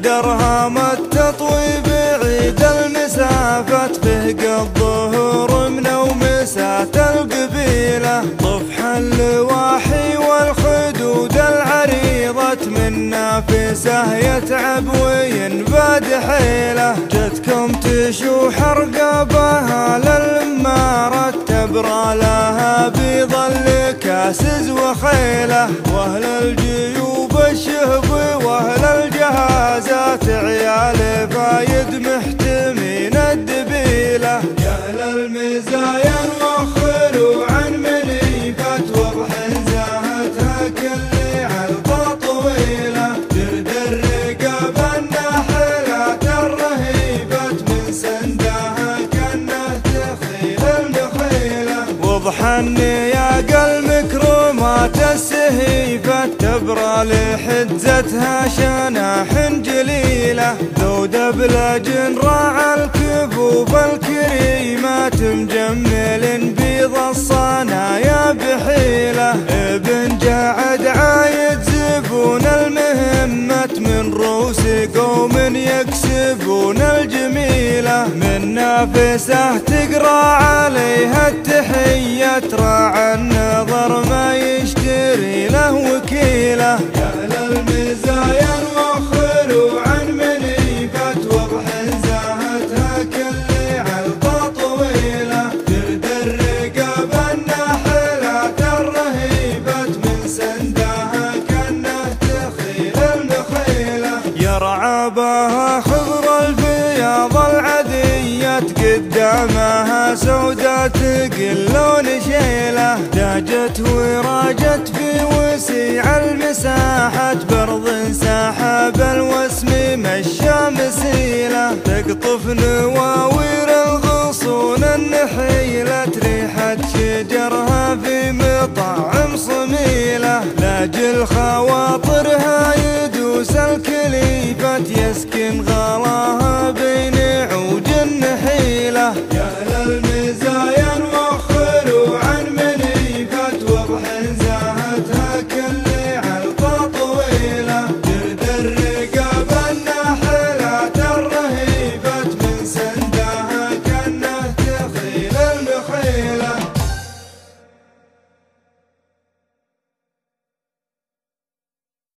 درها التطوي بعيد المسافات فهق الظهور من ومسات القبيلة طفح اللواحي والخدود العريضة من نافسه يتعب وينباد حيله جتكم تشوح رقابها للمارة تبرى لها بظل كاسز وخيله واهل الجيوب الشهب واهل الجهازات عيال فايد محتمين الدبيله يا اهل المزايا وخلوا عن منيفات وضح زاهتها كل علقه طويله درد الرقاب الناحلات الرهيبات من سندها كانه تخيل المخيله وضح النياق المكرمات السهيفة تبرى لحجتها شناح جليلة ذو دبلج راعى الكفوف الكريمات مجمل بيض الصنايا بحيلة ابن جعد عايد زبون المهمة من روس قوم يكسبون الجميلة من نافسه تقرا عليها التحية راعى النظر ما يشتري له وكيله يا اهل المزايا وخلوا عن منيفة وضح زاهتها كل علقه طويله درد الرقاب الناحلات الرهيبات من سندها كانه تخيل المخيله يرعى بها خضر البياض العديات قدامها سودات تقلون شيله داجت وراجت في وسيع المساحات برض سحاب الوسم مشى مسيله تقطف نواوير الغصون النحيله ريحه شجرها في مطعم صميله لاجل